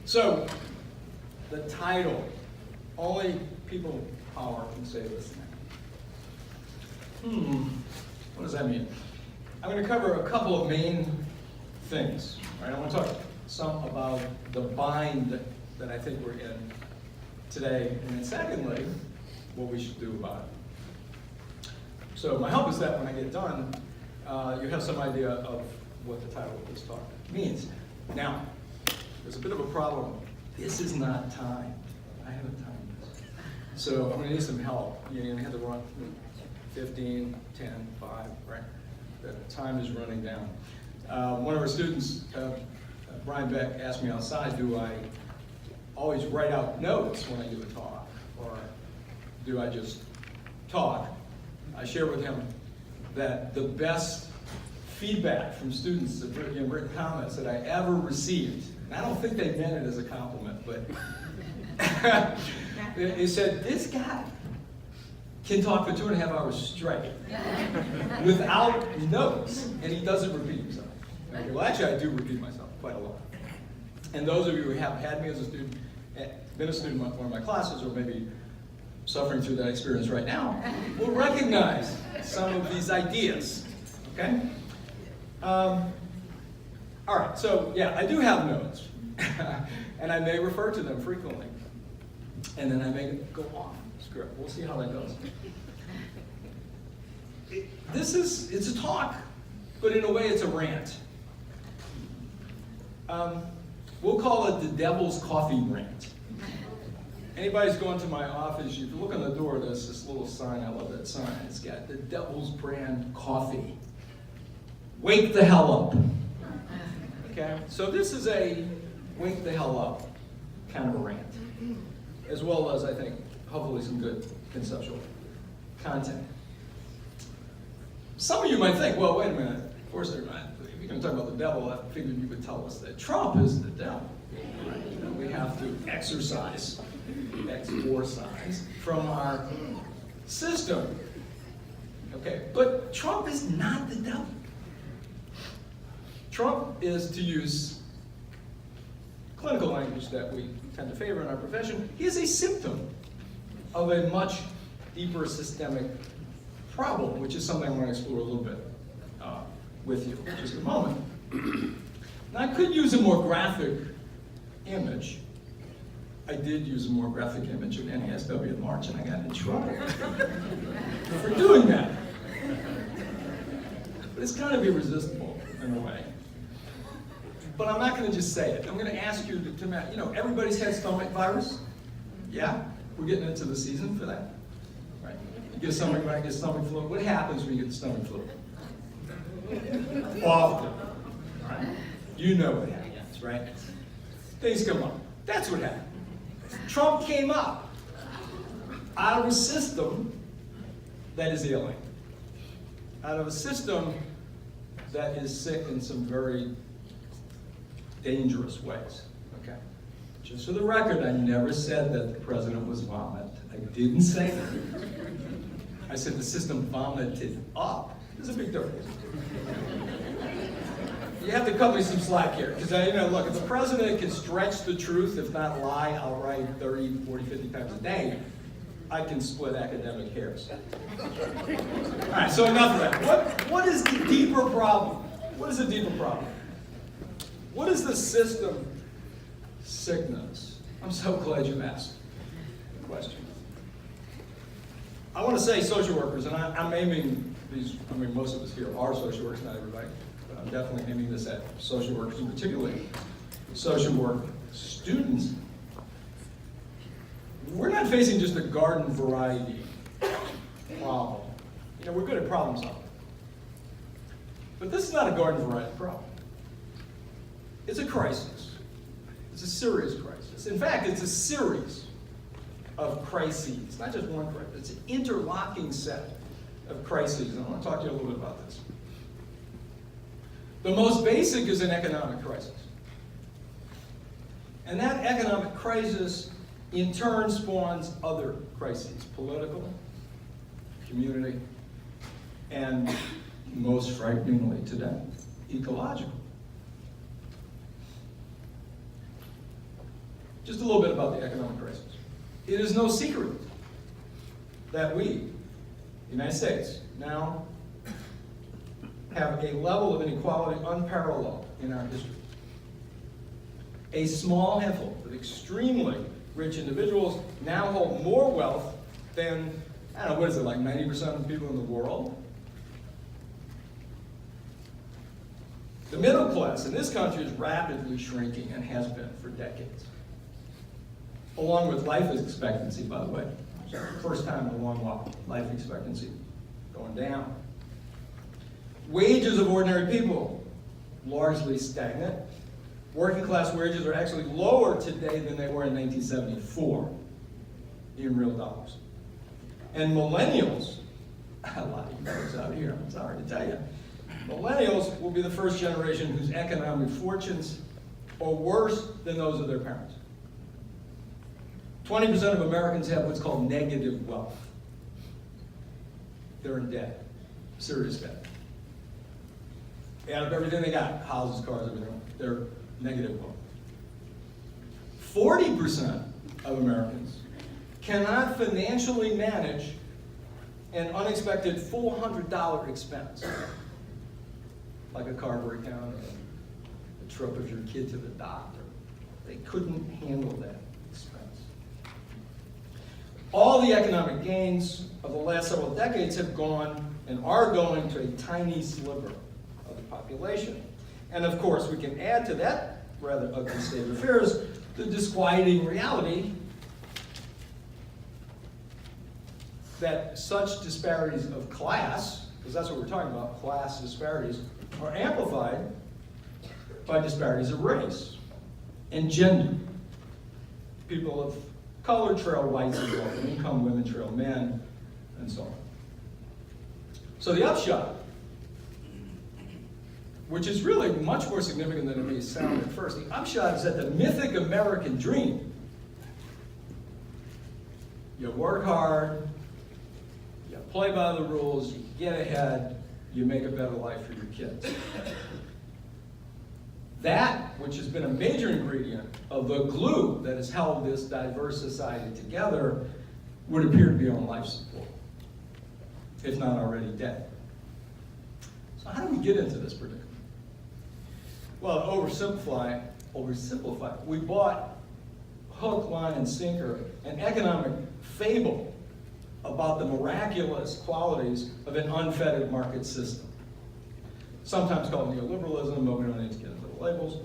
So, the title, only people with power can say this now. What does that mean? I'm going to cover a couple of main things. Right? I want to talk some about the bind that I think we're in today, and then secondly, what we should do about it. So my hope is that when I get done, you have some idea of what the title of this talk means. Now, there's a bit of a problem. This is not time. I haven't timed this. So I'm going to need some help. You're going to have to run 15, 10, 5, right? The time is running down. One of our students, Brian Beck, asked me outside, do I always write out notes when I do a talk, or do I just talk? I share with him that the best feedback from students that written comments that I ever received, and I don't think they meant it as a compliment, but they said, this guy can talk for 2.5 hours straight without notes, and he doesn't repeat himself. Okay, well, actually, I do repeat myself quite a lot. And those of you who have had me as a student, been a student in one of my classes, or maybe suffering through that experience right now, will recognize some of these ideas, okay? All right, so yeah, I do have notes, and I may refer to them frequently, and then I may go off script. We'll see how that goes. It's a talk, but in a way it's a rant. We'll call it the Devil's Coffee Rant. Anybody's going to my office, if you look on the door, there's this little sign, I love that sign. It's got the Devil's Brand Coffee. Wake the hell up. Okay? So this is a wake the hell up kind of a rant, as well as, I think, hopefully some good conceptual content. Some of you might think, well, wait a minute, Forster, if you're going to talk about the devil, I figured you would tell us that Trump is the devil. Right? You know, we have to exorcise from our system. Okay, but Trump is not the devil. Trump is, to use clinical language that we tend to favor in our profession, he is a symptom of a much deeper systemic problem, which is something I want to explore a little bit with you in just a moment. Now, I could use a more graphic image. I did use a more graphic image of NASW in March, and I got in trouble for doing that. But it's kind of irresistible in a way. But I'm not going to just say it. I'm going to ask you to you know, everybody's had stomach virus? Yeah? We're getting into the season for that. Right? You get stomach virus, get stomach flu. What happens when you get the stomach flu? Often. Right? You know what happens, right? Things come up. That's what happened. Trump came up out of a system that is ailing, out of a system that is sick in some very dangerous ways. Okay. Just for the record, I never said that the president was vomit. I didn't say that. I said the system vomited up. There's a big difference. You have to cut me some slack here, because you know, look, if the president can stretch the truth, if not lie outright 30, 40, 50 times a day, I can split academic hairs. All right, so enough of that. What is the deeper problem? What is the deeper problem? What is the system sickness? I'm so glad you asked the question. I want to say social workers, and I'm aiming these, I mean, most of us here are social workers, not everybody, but I'm definitely aiming this at social workers, and particularly social work students. We're not facing just a garden variety problem. You know, we're good at problem solving. But this is not a garden variety problem. It's a crisis. It's a serious crisis. In fact, it's a series of crises, not just one crisis. It's an interlocking set of crises, and I want to talk to you a little bit about this. The most basic is an economic crisis. And that economic crisis, in turn, spawns other crises: political, community, and most frighteningly today, ecological. just a little bit about the economic crisis. It is no secret that we, the United States, now have a level of inequality unparalleled in our history. A small handful of extremely rich individuals now hold more wealth than, I don't know, what is it, like 90% of the people in the world? The middle class in this country is rapidly shrinking and has been for decades. Along with life expectancy, by the way. First time in a long while, life expectancy going down. Wages of ordinary people, largely stagnant. Working class wages are actually lower today than they were in 1974 in real dollars. And millennials, a lot of you folks out here, I'm sorry to tell you, millennials will be the first generation whose economic fortunes are worse than those of their parents. 20% of Americans have what's called negative wealth. They're in debt, serious debt. Add up everything they got, houses, cars, everything, they're negative wealth. 40% of Americans cannot financially manage an unexpected $400 expense, like a car breakdown or a trip of your kid to the doctor. They couldn't handle that expense. All the economic gains of the last several decades have gone and are going to a tiny sliver of the population. And of course, we can add to that rather ugly state of affairs the disquieting reality that such disparities of class, because that's what we're talking about, class disparities, are amplified by disparities of race and gender. People of color trail whites and lower income, women trail men, and so on. So the upshot, which is really much more significant than it may sound at first, the upshot is that the mythic American dream, you work hard, you play by the rules, you get ahead, you make a better life for your kids. That, which has been a major ingredient of the glue that has held this diverse society together, would appear to be on life support, if not already dead. So how do we get into this predicament? Well, to oversimplify, we bought hook, line, and sinker an economic fable about the miraculous qualities of an unfettered market system. Sometimes called neoliberalism, but we don't need to get into the labels.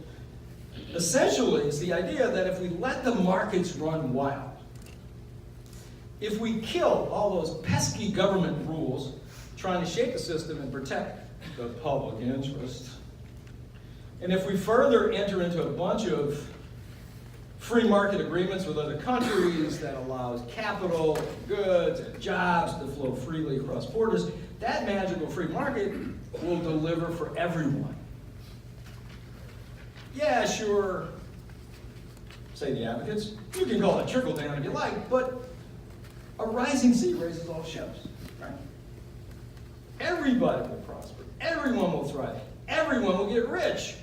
Essentially, it's the idea that if we let the markets run wild, if we kill all those pesky government rules trying to shape the system and protect the public interest, and if we further enter into a bunch of free market agreements with other countries that allows capital, and goods, and jobs to flow freely across borders, that magical free market will deliver for everyone. Yeah, sure, say the advocates, you can call it trickle down if you like, but a rising sea raises all ships, right? Everybody will prosper, everyone will thrive, everyone will get rich,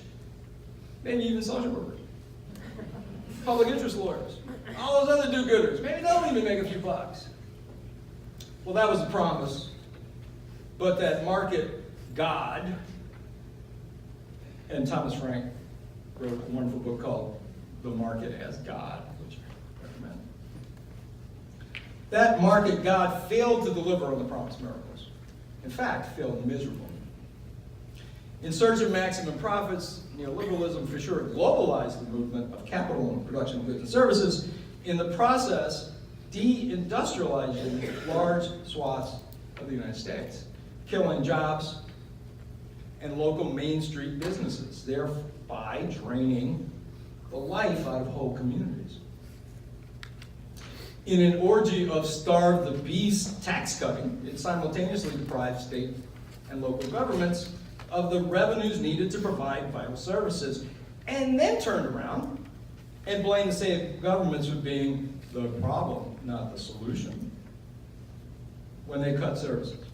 maybe even social workers, public interest lawyers, all those other do-gooders, maybe they'll even make a few bucks. Well, that was the promise, but that market God, and Thomas Frank wrote a wonderful book called The Market as God, which I recommend. That market God failed to deliver on the promised miracles. In fact, failed miserably. In search of maximum profits, neoliberalism for sure globalized the movement of capital and production of goods and services, in the process deindustrializing large swaths of the United States, killing jobs and local Main Street businesses, thereby draining the life out of whole communities. In an orgy of starve the beast tax cutting, it simultaneously deprived state and local governments of the revenues needed to provide vital services, and then turned around and blamed the state governments for being the problem, not the solution, when they cut services.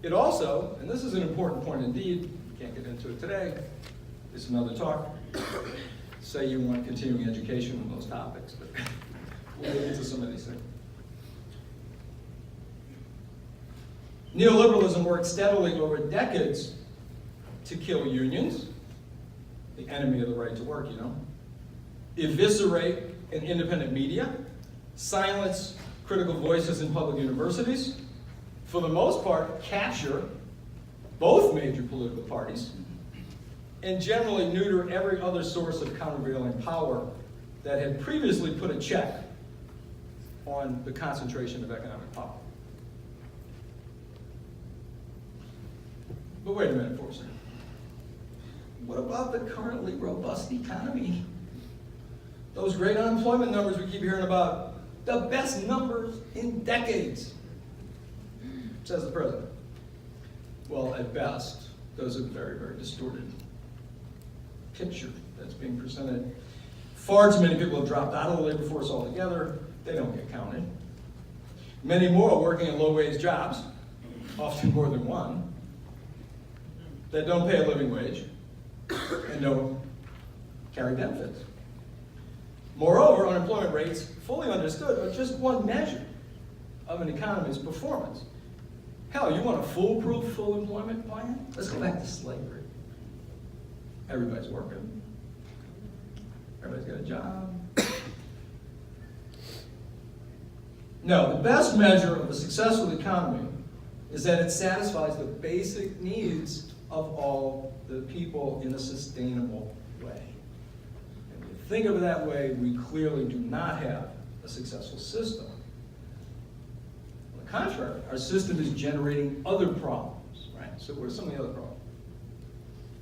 It also, and this is an important point indeed, we can't get into it today, it's another talk, say you want continuing education on those topics, but we'll get into some of these things. Neoliberalism worked steadily over decades to kill unions, the enemy of the right to work, eviscerate an independent media, silence critical voices in public universities, for the most part, capture both major political parties, and generally neuter every other source of countervailing power that had previously put a check on the concentration of economic power. But wait a minute, Forster. What about the currently robust economy? Those great unemployment numbers we keep hearing about, the best numbers in decades, says the president. Well, at best, those are very, very distorted picture that's being presented. Far too many people have dropped out of the labor force altogether. They don't get counted. Many more are working in low-wage jobs, often more than one, that don't pay a living wage and don't carry benefits. Moreover, unemployment rates, fully understood, are just one measure of an economy's performance. Hell, you want a foolproof full employment plan? Let's go back to slavery. Everybody's working. Everybody's got a job. No, the best measure of a successful economy is that it satisfies the basic needs of all the people in a sustainable way. And if you think of it that way, we clearly do not have a successful system. On the contrary, our system is generating other problems, right? So what are some of the other problems?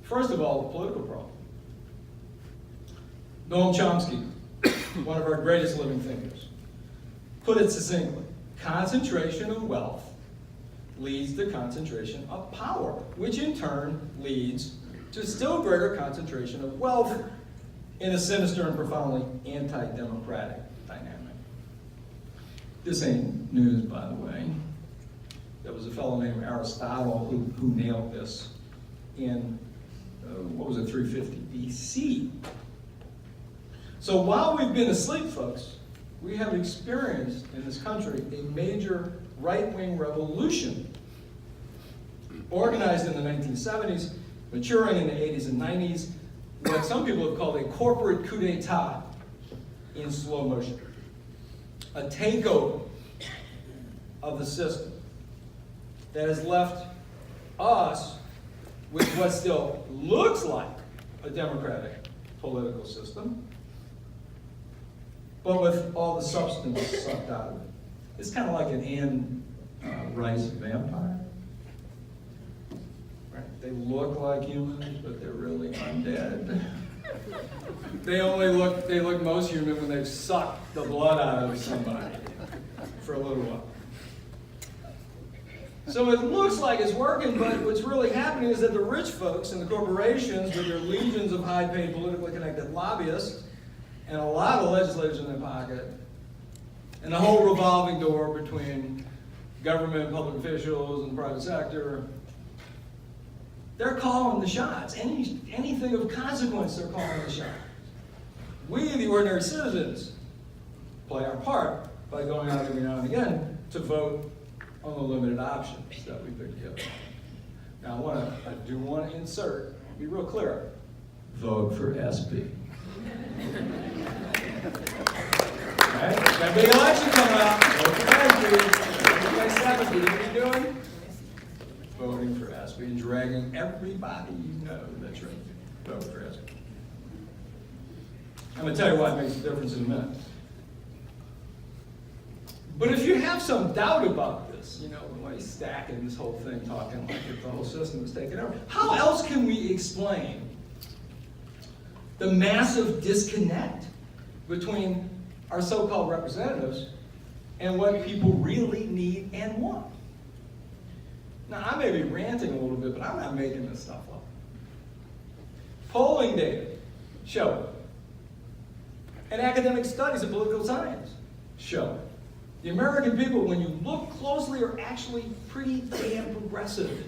First of all, the political problem. Noam Chomsky, one of our greatest living thinkers, put it succinctly: concentration of wealth leads to concentration of power, which in turn leads to still greater concentration of wealth in a sinister and profoundly anti-democratic dynamic. This ain't news, by the way. There was a fellow named Aristotle who nailed this in, 350 BC. So while we've been asleep, folks, we have experienced in this country a major right-wing revolution organized in the 1970s, maturing in the 80s and 90s, what some people have called a corporate coup d'etat in slow motion. A takeover of the system that has left us with what still looks like a democratic political system, but with all the substance sucked out of it. It's kind of like an Anne Rice vampire. Right? They look like humans, but they're really undead. They look most human when they've sucked the blood out of somebody for a little while. So it looks like it's working, but what's really happening is that the rich folks and the corporations with their legions of high-paid, politically connected lobbyists and a lot of legislators in their pocket, and the whole revolving door between government, public officials, and the private sector, they're calling the shots. Anything of consequence, they're calling the shots. We, the ordinary citizens, play our part by going out every now and again to vote on the limited options that we've been given. Now, I do want to insert, be real clear, vote for SB. Right? Got a big election coming up. Vote for SB. By 70, what are you doing? Voting for SB and dragging everybody you know that's right. Vote for SB. I'm going to tell you why it makes a difference in a minute. But if you have some doubt about this, why he's stacking this whole thing, talking like if the whole system is taken over, how else can we explain the massive disconnect between our so-called representatives and what people really need and want? Now, I may be ranting a little bit, but I'm not making this stuff up. Polling data show it. And academic studies of political science show it. The American people, when you look closely, are actually pretty damn progressive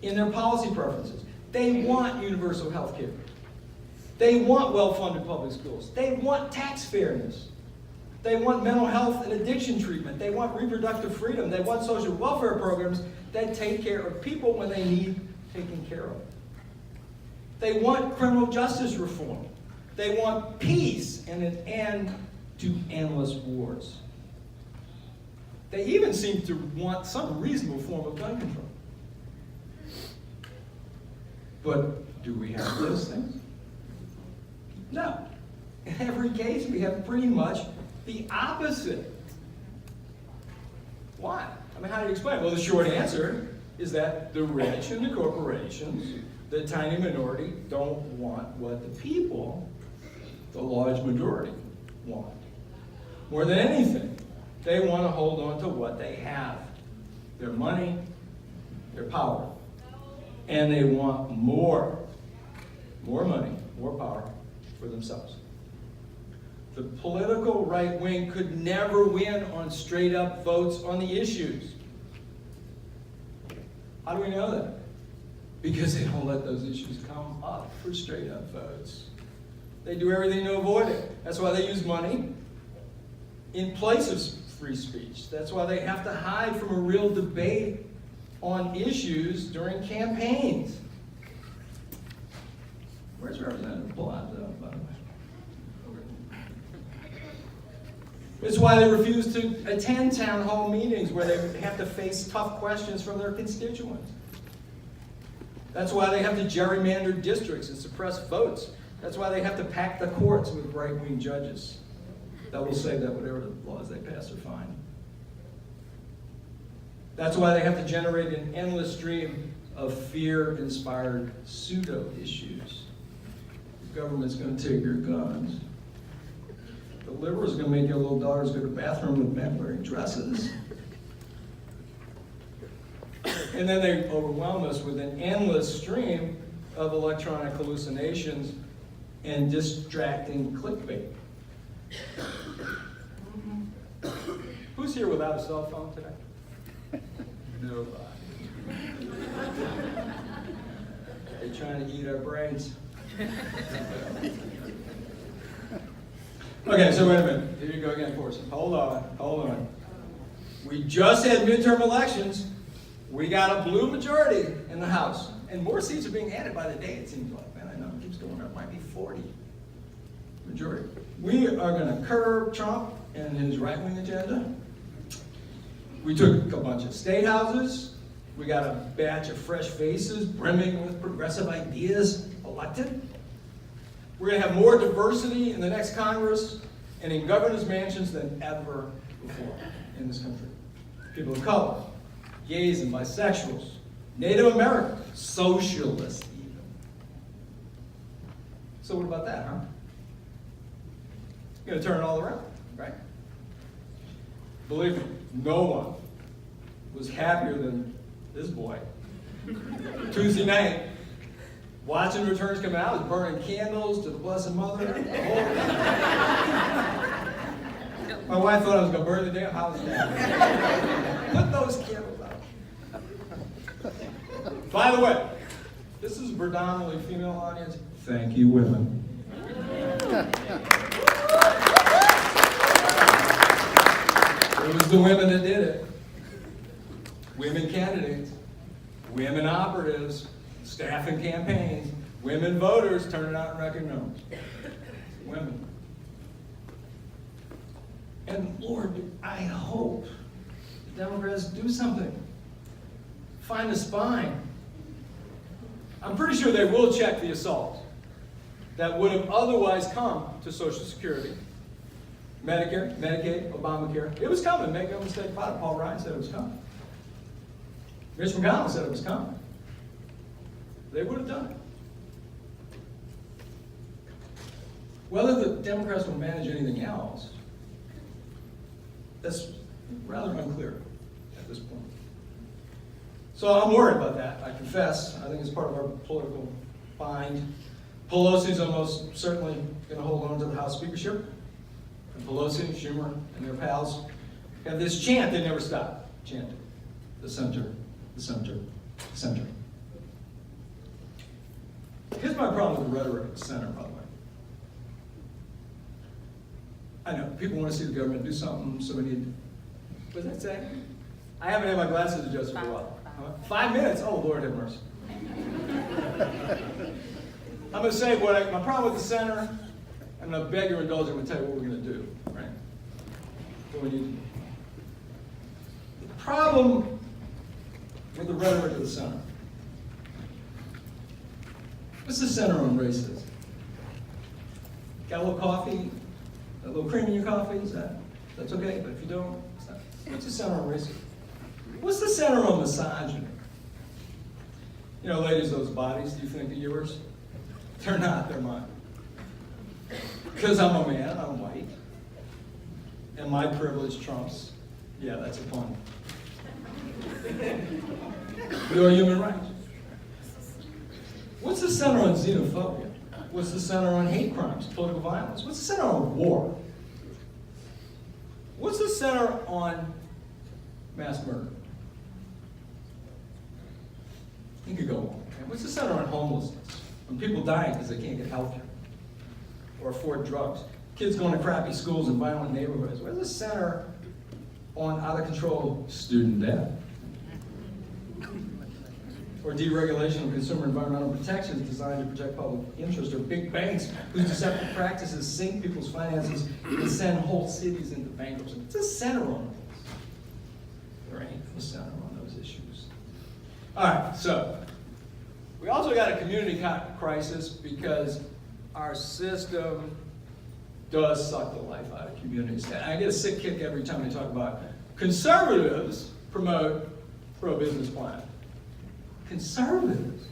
in their policy preferences. They want universal health care. They want well-funded public schools. They want tax fairness. They want mental health and addiction treatment. They want reproductive freedom. They want social welfare programs that take care of people when they need taken care of. They want criminal justice reform. They want peace and an end to endless wars. They even seem to want some reasonable form of gun control. But do we have those things? No. In every case, we have pretty much the opposite. Why? I mean, how do you explain it? Well, the short answer is that the rich and the corporations, the tiny minority, don't want what the people, the large majority, want. More than anything, they want to hold on to what they have. Their money, their power. And they want more money, more power for themselves. The political right wing could never win on straight up votes on the issues. How do we know that? Because they don't let those issues come up for straight up votes. They do everything to avoid it. That's why they use money in place of free speech. That's why they have to hide from a real debate on issues during campaigns. Where's Representative Palazzo, by the way? It's why they refuse to attend town hall meetings where they have to face tough questions from their constituents. That's why they have to gerrymander districts and suppress votes. That's why they have to pack the courts with right-wing judges that will say that whatever the laws they pass are fine. That's why they have to generate an endless stream of fear-inspired pseudo-issues. The government's going to take your guns. The liberals are going to make your little daughters go to the bathroom with men wearing dresses. And then they overwhelm us with an endless stream of electronic hallucinations and distracting clickbait. Who's here without a cell phone today? Nobody. They're trying to eat our brains. Okay, so wait a minute. Here you go again, Forster. Hold on. We just had midterm elections. We got a blue majority in the House. And more seats are being added by the day, it seems like. Man, I know it keeps going up. Might be 40 majority. We are going to curb Trump and his right-wing agenda. We took a bunch of state houses. We got a batch of fresh faces brimming with progressive ideas elected. We're going to have more diversity in the next Congress and in governors' mansions than ever before in this country. People of color, gays and bisexuals, Native Americans, socialists even. So what about that, huh? You're going to turn it all around, right? Believe me, no one was happier than this boy. Tuesday night, watching returns come out, was burning candles to the Blessed Mother. My wife thought I was going to burn the damn house down. Put those candles out. By the way, this is a predominantly female audience. Thank you, women. It was the women that did it. Women candidates, women operatives, staff and campaigns, women voters turning out in record numbers. Women. And Lord, I hope the Democrats do something. Find a spine. I'm pretty sure they will check the assault that would have otherwise come to Social Security, Medicare, Medicaid, Obamacare. It was coming. Make no mistake about it. Paul Ryan said it was coming. Mitch McConnell said it was coming. They would have done it. Whether the Democrats will manage anything else, that's rather unclear at this point. So I'm worried about that, I confess. I think it's part of our political bind. Pelosi's almost certainly going to hold on to the House speakership. And Pelosi, Schumer, and their pals have this chant they never stop chanting. The center, the center, the center. Here's my problem with the rhetoric at the center, by the way. I know, people want to see the government do something, so we need, what does that say? I haven't had my glasses adjusted for a while. 5 minutes? Oh, Lord have mercy. I'm going to say my problem with the center. I'm going to beg your indulgence and tell you what we're going to do, right? What we need to do. The problem with the rhetoric of the center. What's the center on racism? Got a little coffee, a little cream in your coffee? That's okay, but if you don't, it's not. What's the center on racism? What's the center on misogyny? You know, ladies, those bodies, do you think they're yours? They're not, they're mine. Because I'm a man, I'm white. And my privilege trumps. Yeah, that's a pun. Your human rights. What's the center on xenophobia? What's the center on hate crimes, political violence? What's the center on war? What's the center on mass murder? You could go on. What's the center on homelessness? When people dying because they can't get health care or afford drugs. Kids going to crappy schools in violent neighborhoods. Where's the center on out of control student debt? Or deregulation of consumer environmental protections designed to protect public interest, or big banks whose deceptive practices sink people's finances and send whole cities into bankruptcy. What's the center on this? There ain't no center on those issues. All right, so we also got a community crisis because our system does suck the life out of communities. And I get a sick kick every time we talk about conservatives promote pro-business plan. Conservatives?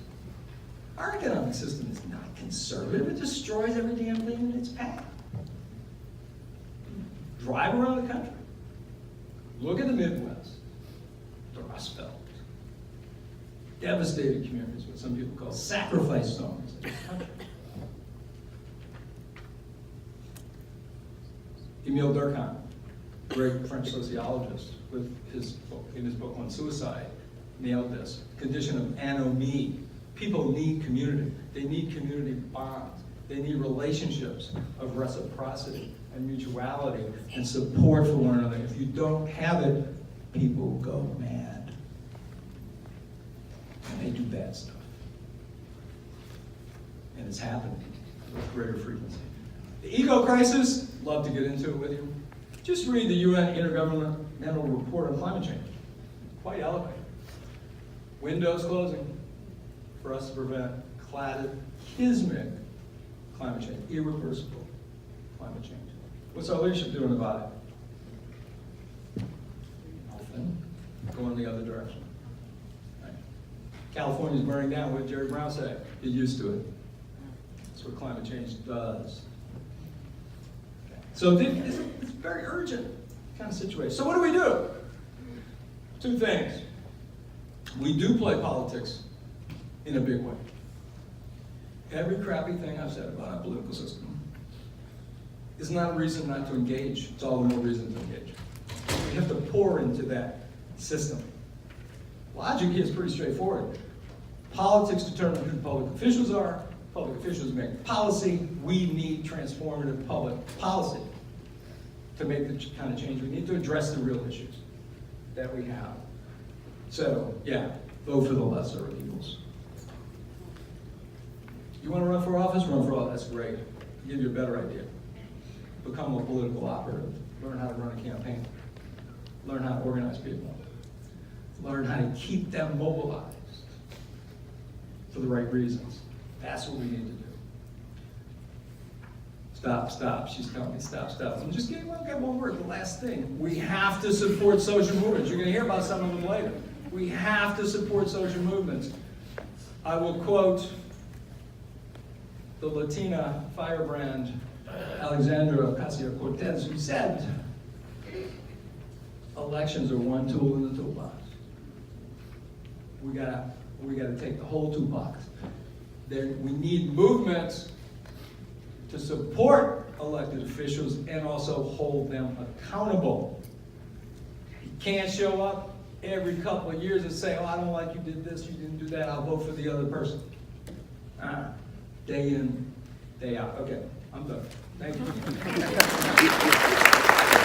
Our economic system is not conservative. It destroys every damn thing in its path. Drive around the country. Look at the Midwest, the Rust Belt. Devastated communities, what some people call sacrifice zones in this country. Emile Durkheim, great French sociologist, with in his book on suicide, nailed this. Condition of anomie. People need community. They need community bonds. They need relationships of reciprocity and mutuality and support for one another. If you don't have it, people go mad. And they do bad stuff. And it's happening with greater frequency. The ego crisis, love to get into it with you. Just read the UN Intergovernmental Report on Climate Change. Quite eloquent. Windows closing for us to prevent cataclysmic climate change, irreversible climate change. What's our leadership doing about it? Nothing. Going the other direction. Right. California's burning down. What did Jerry Brown say? Get used to it. That's what climate change does. Okay. So it's a very urgent kind of situation. So what do? Two things. We do play politics in a big way. Every crappy thing I've said about our political system is not a reason not to engage. It's all the more reason to engage. We have to pour into that system. Logic here is pretty straightforward. Politics determine who public officials are. Public officials make policy. We need transformative public policy to make the kind of change we need to address the real issues that we have. So, yeah, vote for the lesser of evils. You want to run for office? Run for office. That's great. I'll give you a better idea. Become a political operative. Learn how to run a campaign. Learn how to organize people. Learn how to keep them mobilized for the right reasons. That's what we need to do. Stop. She's telling me stop. I'm just getting one word, the last thing. We have to support social movements. You're going to hear about some of them later. We have to support social movements. I will quote the Latina firebrand Alexandra Ocasio-Cortez, who said, elections are one tool in the toolbox. We gotta take the whole toolbox. We need movements to support elected officials and also hold them accountable. You can't show up every couple of years and say, oh, I don't like you did this, you didn't do that, I'll vote for the other person. Day in, day out. Okay, I'm done. Thank you.